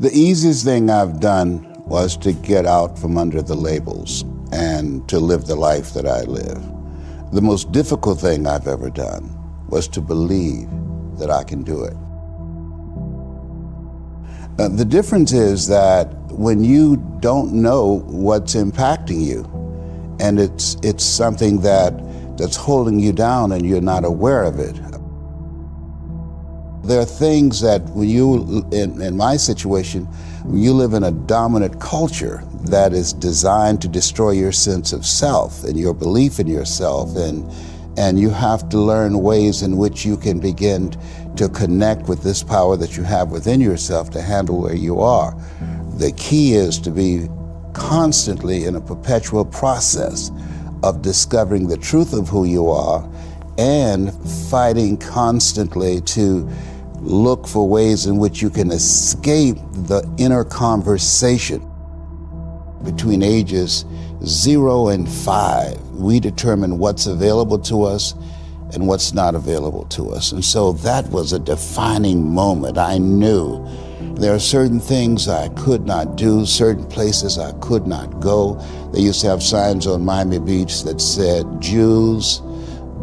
The easiest thing I've done was to get out from under the labels and to live the life that I live. The most difficult thing I've ever done was to believe that I can do it. The difference is that when you don't know what's impacting you, and it's something that's holding you down and you're not aware of it. There are things that when you, in my situation, when you live in a dominant culture that is designed to destroy your sense of self and your belief in yourself, and you have to learn ways in which you can begin to connect with this power that you have within yourself to handle where you are. The key is to be constantly in a perpetual process of discovering the truth of who you are and fighting constantly to look for ways in which you can escape the inner conversation. Between ages 0 and 5, we determine what's available to us and what's not available to us. And so that was a defining moment. I knew there are certain things I could not do, certain places I could not go. They used to have signs on Miami Beach that said, Jews,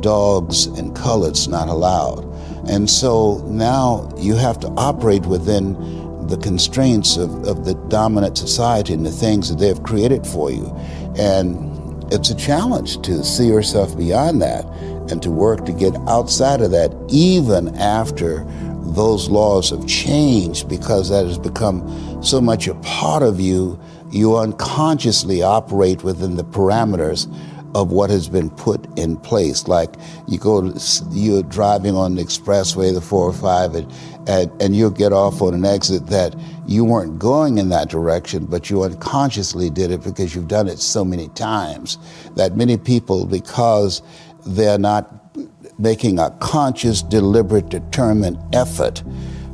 dogs, and coloreds not allowed. And so now you have to operate within the constraints of the dominant society and the things that they've created for you. And it's a challenge to see yourself beyond that and to work to get outside of that, even after those laws have changed, because that has become so much a part of you. You unconsciously operate within the parameters of what has been put in place. Like you're driving on the expressway, the 405, and you'll get off on an exit that you weren't going in that direction, but you unconsciously did it because you've done it so many times that many people, because they're not making a conscious, deliberate, determined effort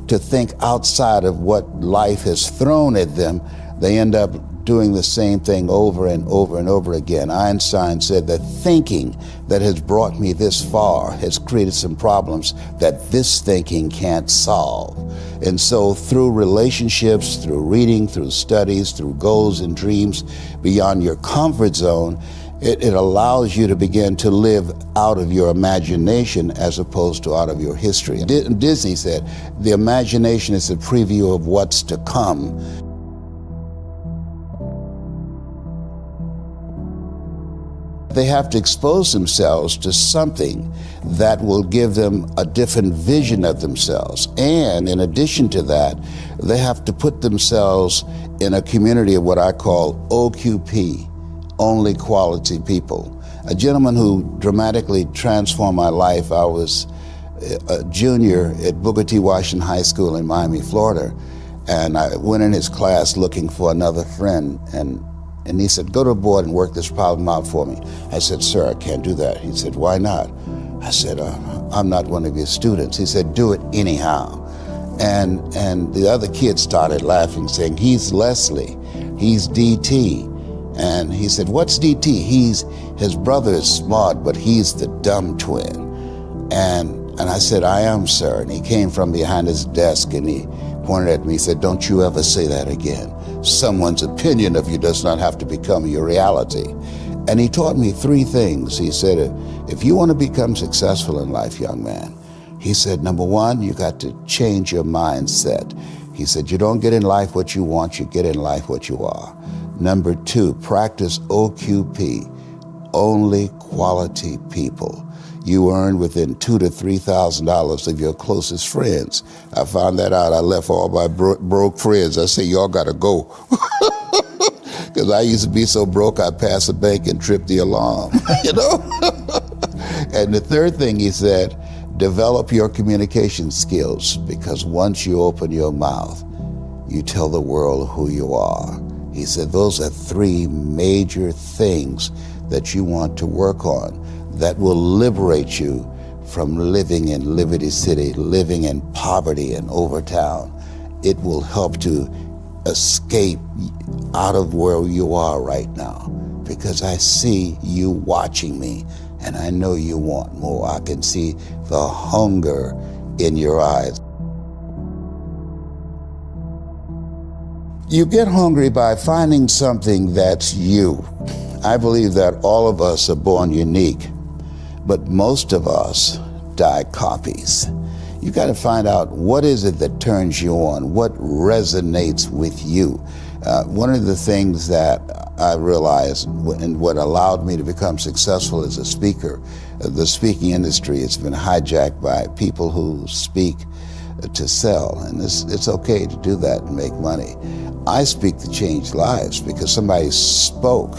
to think outside of what life has thrown at them, they end up doing the same thing over and over and over again. Einstein said that thinking that has brought me this far has created some problems that this thinking can't solve. And so through relationships, through reading, through studies, through goals and dreams beyond your comfort zone, it allows you to begin to live out of your imagination as opposed to out of your history. Disney said, the imagination is a preview of what's to come. They have to expose themselves to something that will give them a different vision of themselves. And in addition to that, they have to put themselves in a community of what I call OQP, only quality people. A gentleman who dramatically transformed my life, I was a junior at Booker T. Washington High School in Miami, Florida, and I went in his class looking for another friend, and he said, go to the board and work this problem out for me. I said, sir, I can't do that. He said, why not? I said, I'm not one of your students. He said, do it anyhow. And the other kids started laughing, saying, he's Leslie, he's DT. And he said, what's DT? His brother is smart, but he's the dumb twin. And I said, I am, sir. And he came from behind his desk and he pointed at me. He said, don't you ever say that again. Someone's opinion of you does not have to become your reality. And he taught me 3 things. He said, if you want to become successful in life, young man, he said, number 1, you got to change your mindset. He said, you don't get in life what you want, you get in life what you are. Number 2, practice OQP, only quality people. You earn within $2,000 to $3,000 of your closest friends. I found that out. I left all my broke friends. I said, y'all gotta go. Because I used to be so broke, I'd pass a bank and trip the alarm, you know? And the 3rd thing he said, develop your communication skills, because once you open your mouth, you tell the world who you are. He said, those are 3 major things that you want to work on that will liberate you from living in Liberty City, living in poverty in Overtown. It will help to escape out of where you are right now, because I see you watching me and I know you want more. I can see the hunger in your eyes. You get hungry by finding something that's you. I believe that all of us are born unique, but most of us die copies. You got to find out what is it that turns you on, what resonates with you. One of the things that I realized and what allowed me to become successful as a speaker, the speaking industry has been hijacked by people who speak to sell, and it's okay to do that and make money. I speak to change lives because somebody spoke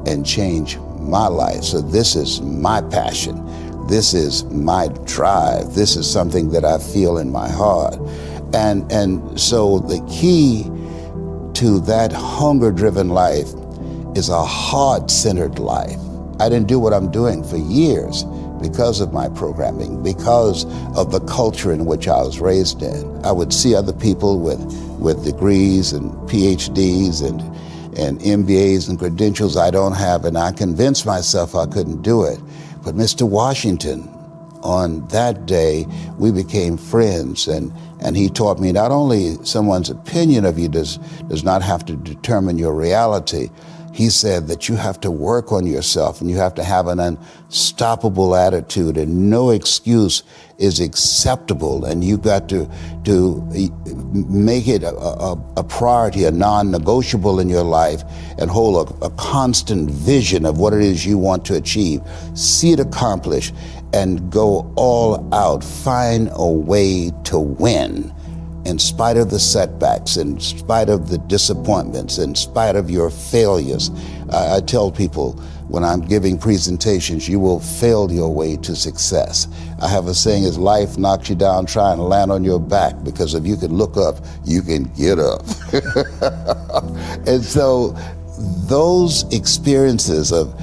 and changed my life. So this is my passion. This is my drive. This is something that I feel in my heart. And so the key to that hunger-driven life is a heart-centered life. I didn't do what I'm doing for years because of my programming, because of the culture in which I was raised in. I would see other people with degrees and PhDs and MBAs and credentials I don't have, and I convinced myself I couldn't do it. But Mr. Washington, on that day, we became friends, and he taught me not only someone's opinion of you does not have to determine your reality. He said that you have to work on yourself and you have to have an unstoppable attitude, and no excuse is acceptable, and you've got to make it a priority, a non-negotiable in your life, and hold a constant vision of what it is you want to achieve. See it accomplished and go all out. Find a way to win. In spite of the setbacks, in spite of the disappointments, in spite of your failures. I tell people when I'm giving presentations, you will fail your way to success. I have a saying is life knocks you down, try and land on your back, because if you can look up, you can get up. And so those experiences of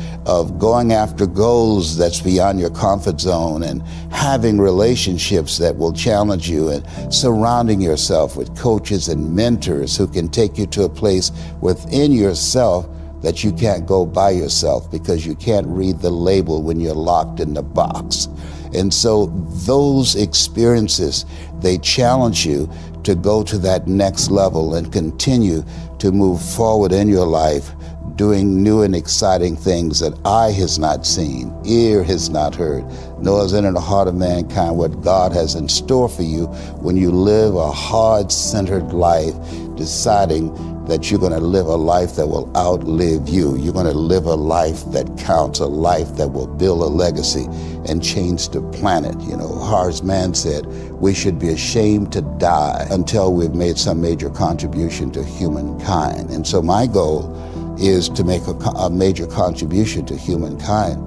going after goals that's beyond your comfort zone, and having relationships that will challenge you, and surrounding yourself with coaches and mentors who can take you to a place within yourself that you can't go by yourself because you can't read the label when you're locked in the box. And so those experiences, they challenge you to go to that next level and continue to move forward in your life, doing new and exciting things that eye has not seen, ear has not heard, nor has entered the heart of mankind what God has in store for you when you live a heart-centered life, deciding that you're going to live a life that will outlive you. You're going to live a life that counts, a life that will build a legacy and change the planet. You know, Horace Mann said, we should be ashamed to die until we've made some major contribution to humankind. And so my goal is to make a major contribution to humankind.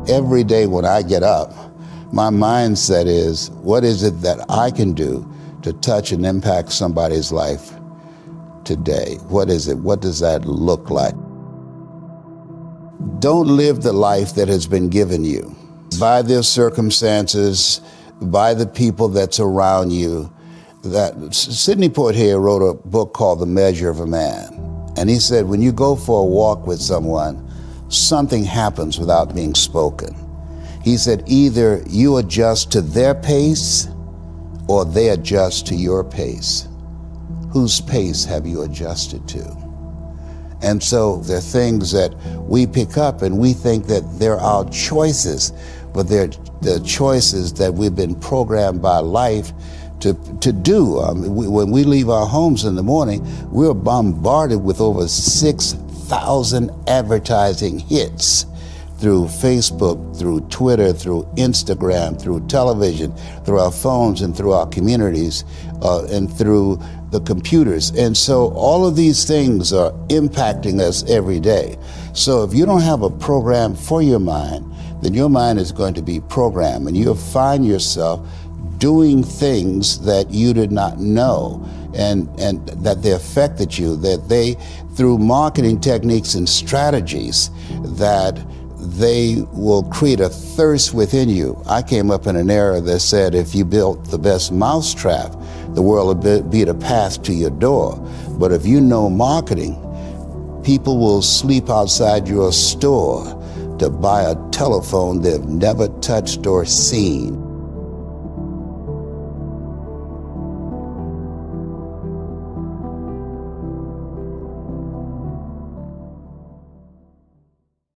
Every day when I get up, my mindset is, what is it that I can do to touch and impact somebody's life today? What is it? What does that look like? Don't live the life that has been given you by their circumstances, by the people that's around you. That Sidney Poitier wrote a book called The Measure of a Man. And he said, when you go for a walk with someone, something happens without being spoken. He said, either you adjust to their pace or they adjust to your pace. Whose pace have you adjusted to? And so there are things that we pick up and we think that they're our choices, but they're the choices that we've been programmed by life to do. When we leave our homes in the morning, we're bombarded with over 6,000 advertising hits through Facebook, through Twitter, through Instagram, through television, through our phones and through our communities, and through the computers. And so all of these things are impacting us every day. So if you don't have a program for your mind, then your mind is going to be programmed, and you'll find yourself doing things that you did not know, and that they affected you, that they, through marketing techniques and strategies, that they will create a thirst within you. I came up in an era that said if you built the best mousetrap, the world will be the path to your door. But if you know marketing, people will sleep outside your store to buy a telephone they've never touched or seen.